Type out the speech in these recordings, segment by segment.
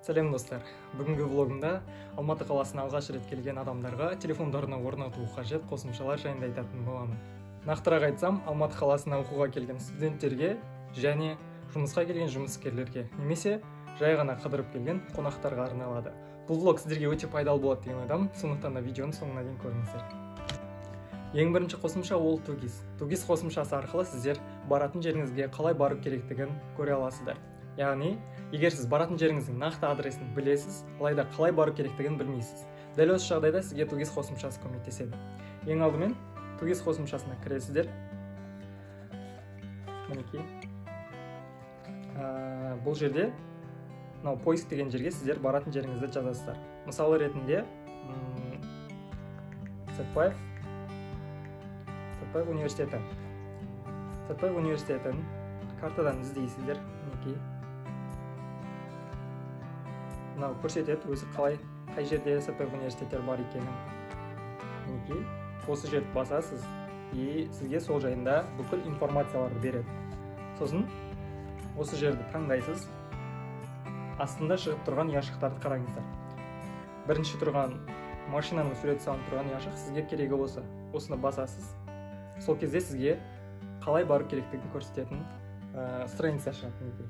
Сәлем достар. Бүгінгі влогымда Алматы қаласына алғаш рет келген адамдарға телефондарына орнату қажет қосымшалар жайында айтатын боламын. Нақтырақ айтсам, Алматы қаласына оқуға келген студенттерге және жұмысқа келген жұмыскерлерге, немесе жай ғана қыдырып келген қонақтарға арналады. Бұл влог сіздерге өте пайдалы болады деген ойдамын, сондықтан да видеоны соңына дейін көріңіздер. Ең бірінші қосымша ол Тугис. Тугис қосымшасы арқылы сіздер баратын жеріңізге қалай бару керектігін көре аласыздар. Яғни, егер сіз баратын жеріңіздің нақты адресін білесіз, алайда қалай бару керектігін білмейсіз. Дәл осы жағдайда сізге Тугис қосымшасы көмектеседі. Ең алдымен Тугис қосымшасына кіресіздер. Мінекей. Бұл жерде поиск деген жерге сіздер баратын жеріңізді жазасыздар. Мысалы ретінде Сәтбаев университеті. Сәтбаев университетін картадан іздейсіздер. Мінекей. Мынау көрсетеді, өзі қай жерде Сәтбаев университеттер бар екенін. Мінекей. Осы жерді басасыз, и сізге сол жайында бүкіл информацияларды береді. Сосын осы жерді таңдайсыз. Астында шығып тұрған ұяшықтарды қараңыздар. Бірінші тұрған машинаның суреті салынып тұрған ұяшық сізге керегі осы. Осыны басасыз. Сол кезде сізге қалай бару керектігін көрсететін страница шығады.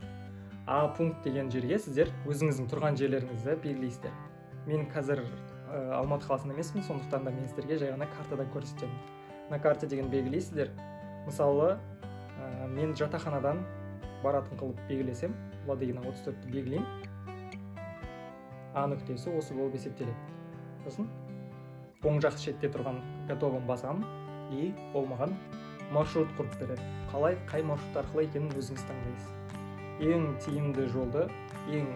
А пункт деген жерге сіздер өзіңіздің тұрған жерлеріңізді белгілейсіздер. Мен қазір Алматы қаласында емеспін, сондықтан да мен сіздерге жай ғана картада көрсетемін. На карте деген белгілейсіздер. Мысалы, мен жатақханадан баратын қылып белгілесем, бұл деген 34-ті белгілеймін. А нүктесі осы болып есептеледі. Сосын оң жақ шетте тұрған готовын басамын, и ол маған маршрут құрып береді. Қалай, қай маршрут арқылы екенін өзіңіз таңдайсыз. Ең тиімді жолды, ең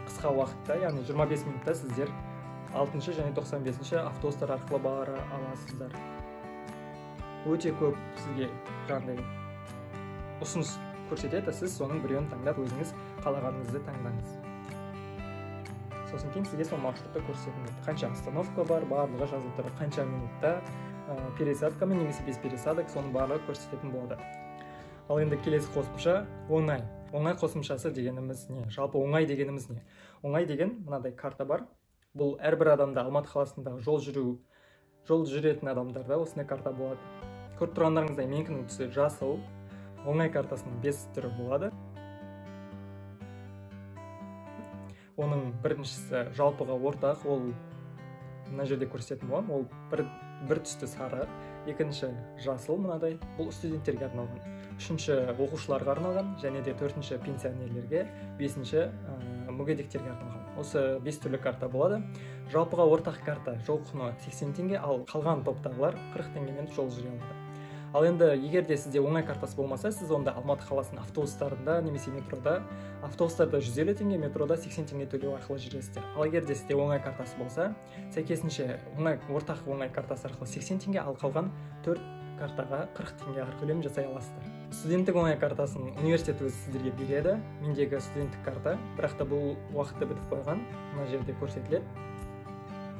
қысқа уақытта, яғни 25 минутта сіздер 6 және 95 автобустар арқылы бара аласыздар. Өте көп сізге жаңағыдай ұсыныс көрсетеді, сіз соның біреуін таңдап өзіңіз қалағаныңызды таңдаңыз. Сосын кейін сізге сол маршрутты көрсетеді. Қанша остановка бар, барлығы жазылып тұр. Қанша минутта пересадкамен немесе без пересадок, соның барлығы көрсететін болады. Ал енді келесі қосымша оңай. Оңай қосымшасы дегеніміз не? Жалпы оңай дегеніміз не? Оңай деген мынадай карта бар. Бұл әрбір адамда Алматы қаласындағы жол жүретін адамдарда осындай карта болады. Көріп тұрғандарыңыздай менікінің түсі жасыл. Оңай картасының 5 түрі болады. Оның біріншісі жалпыға ортақ, ол мына жерде көрсететін боламын. Ол бір түсті сары, екінші жасыл мынадай, бұл студенттерге арналған. Үшінші оқушыларға арналған, және де төртінші пенсионерлерге, бесінші мүгедектерге арналған. Осы 5 түрлі карта болады. Жалпыға ортақ карта жол құны 80 теңге, ал қалған топтағылар 40 теңгемен жол жүре алады. Ал енді егер де сізде оңай картасы болмаса, сіз онда Алматы қаласының автобустарында немесе метрода, автобустарда 150 теңге, метрода 80 теңге төлеу арқылы жүресіздер. Ал егер де сізде оңай картасы болса, сәйкесінше ортақ оңай картасы арқылы 80 теңге, ал қалған 4 картаға 40 теңге төлем жасай аласыздар. Студенттік оңай картасын университет өзі сіздерге береді. Мендегі студенттік карта, бірақ та бұл уақытты бітіп қойған. Мына жерде көрсетіледі.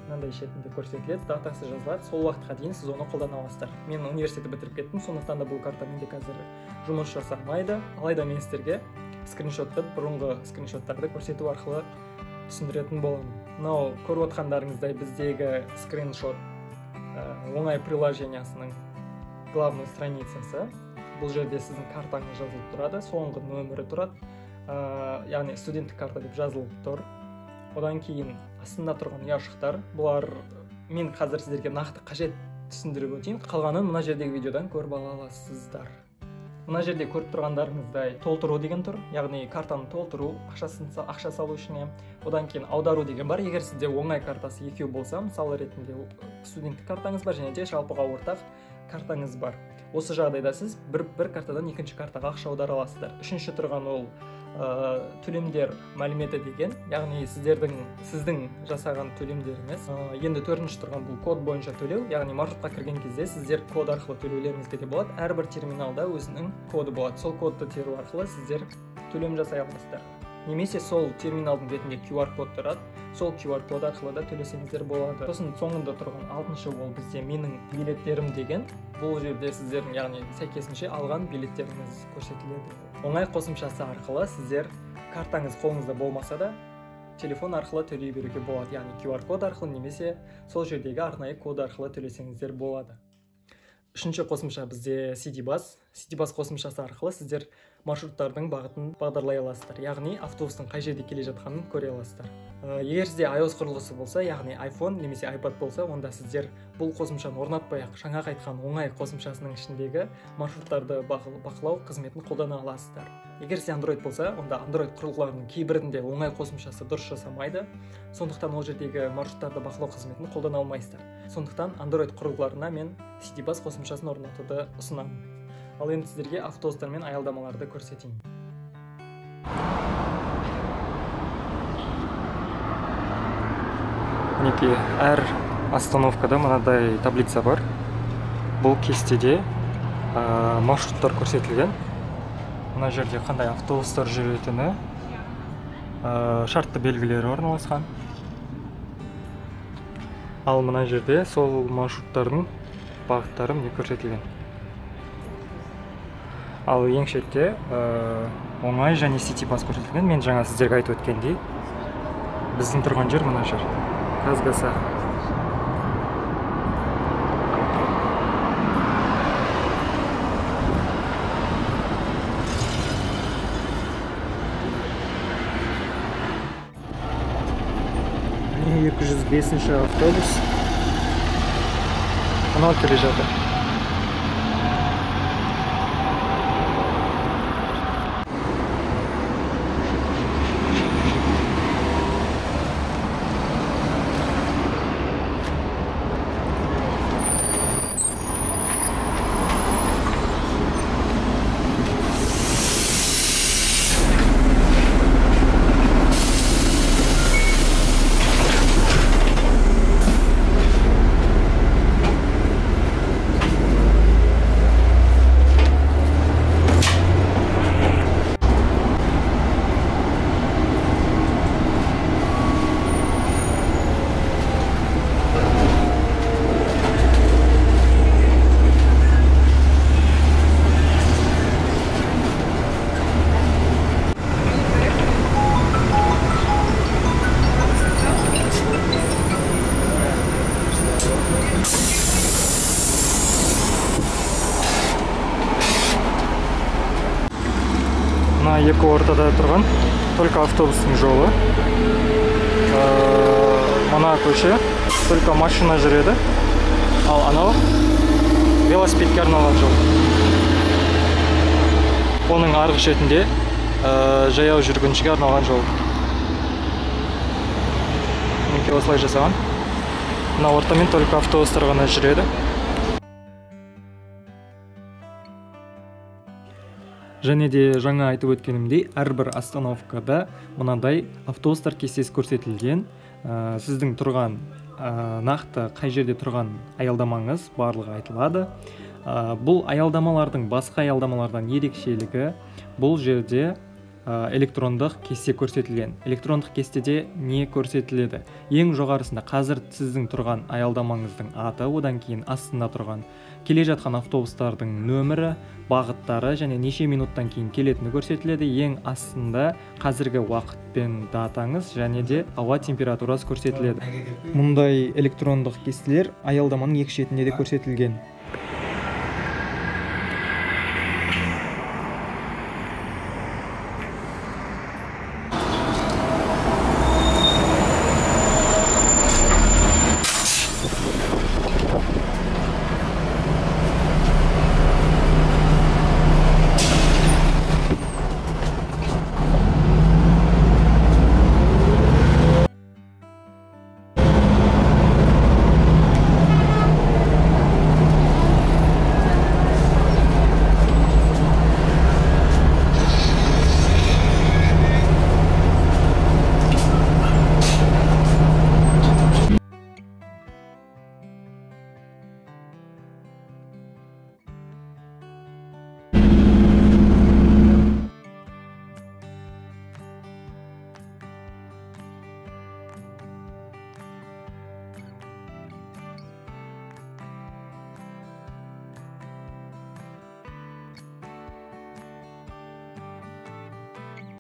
Мынандай шетінде көрсетіледі, датасы жазылады. Сол уақытқа дейін сіз оны қолдана аласыздар. Мен университетті бітіріп кеттім, сондықтан да бұл карта менде қазір жұмыс жасамайды. Алайда мен сіздерге скриншотты, бұрынғы скриншоттарды көрсету арқылы түсіндіретін боламын. Мынау көріп отқандарыңыздай біздегі скриншот оңай приложениясының главный страницасы. Бұл жерде сіздің картаңыз жазылып тұрады, соңғы нөмірі тұрады. Яғни студенттік карта деп жазылып тұр. Одан кейін астында тұрған ұяшықтар, бұлар мен қазір сіздерге нақты қажет түсіндіріп өтейін. Қалғанын мына жердегі видеодан көріп ала аласыздар. Мына жерде көріп тұрғандарыңыздай толтыру деген тұр, яғни картаны толтыру, ақша салу ішіне. Одан кейін аудару деген бар. Егер сізде оңай картасы екеу болса, мысалы ретінде студенттік картаңыз бар және де жалпыға ортақ картаңыз бар. Осы жағдайда сіз бір картадан екінші картаға ақша аудара аласыздар. Үшінші тұрған ол төлемдер мәліметі деген, яғни сіздің жасаған төлемдеріңіз. Енді төртінші тұрған бұл код бойынша төлеу, яғни маршрутқа кірген кезде сіздер код арқылы төлеулеріңізге де болады. Әрбір терминалда өзінің коды болады. Сол кодты теру арқылы сіздер төлем жасай аласыздар. Немесе сол терминалдың бетінде QR код тұрады, сол QR код арқылы да төлесеңіздер болады. Сосын соңында тұрған 6-шы ол бізде менің билеттерім деген. Бұл жерде сіздердің, яғни сәйкесінше алған билеттеріңіз көрсетіледі. Оңай қосымшасы арқылы сіздер картаңыз қолыңызда болмаса да, телефон арқылы төлей беруге болады, яғни QR код арқылы немесе сол жердегі арнайы код арқылы төлесеңіздер болады. Үшінші қосымша бізде CityBus қосымшасы арқылы сіздер маршруттардың бағытын бағдарлай аласыздар, яғни автобустың қай жерде келе жатқанын көре аласыздар. Егер сізде iOS құрылғысы болса, яғни iPhone немесе iPad болса, онда сіздер бұл қосымшаны орнатпай-ақ жаңа айтқан оңай қосымшасының ішіндегі маршруттарды бақылау қызметін қолдана аласыздар. Егер сізде Android болса, онда Android құрылғыларының кейбірінде оңай қосымшасы дұрыс жасамайды, сондықтан ол жердегі маршруттарды бақылау қызметін қолдана алмайсыздар. Сондықтан Android құрылғыларына мен CityBus қосымшасын орнатуды ұсынамын. Ал енді сіздерге автобустар мен аялдамаларды көрсетейін. Мінекей, әр остановкада мынадай таблица бар. Бұл кестеде маршруттар көрсетілген. Мына жерде қандай автобустар жүретіні, шартты белгілері орналасқан. Ал мына жерде сол маршруттардың бағыттары міне көрсетілген. Ал ең шетте оңай және CityBus көрсетілген. Мен жаңа сіздерге айтып өткендей, біздің тұрған жер мына жер. Казгаса. Міне 205-ші автобус. Мынау келе жатыр. Екі ортада тұрған только автобустың жолы. Мына көше только машина жүреді, ал анау велосипедке арналған жол. Оның арғы шетінде жаяу жүргіншіге арналған жол. Мінекей осылай жасаған. Мына ортамен только автобустар ғана жүреді. Және де жаңа айтып өткенімдей, әрбір остановкада мынандай автобустар кестесі көрсетілген. Сіздің тұрған нақты қай жерде тұрған аялдамаңыз барлығы айтылады. Бұл аялдамалардың басқа аялдамалардан ерекшелігі, бұл жерде электрондық кесте көрсетілген. Электрондық кестеде не көрсетіледі? Ең жоғарысында қазір сіздің тұрған аялдамаңыздың аты, одан кейін астында тұрған келе жатқан автобустардың нөмірі, бағыттары және неше минуттан кейін келетіні көрсетіледі. Ең астында қазіргі уақыт пен датаңыз және де ауа температурасы көрсетіледі. Мұндай электрондық кестелер аялдаманың екі шетінде де көрсетілген.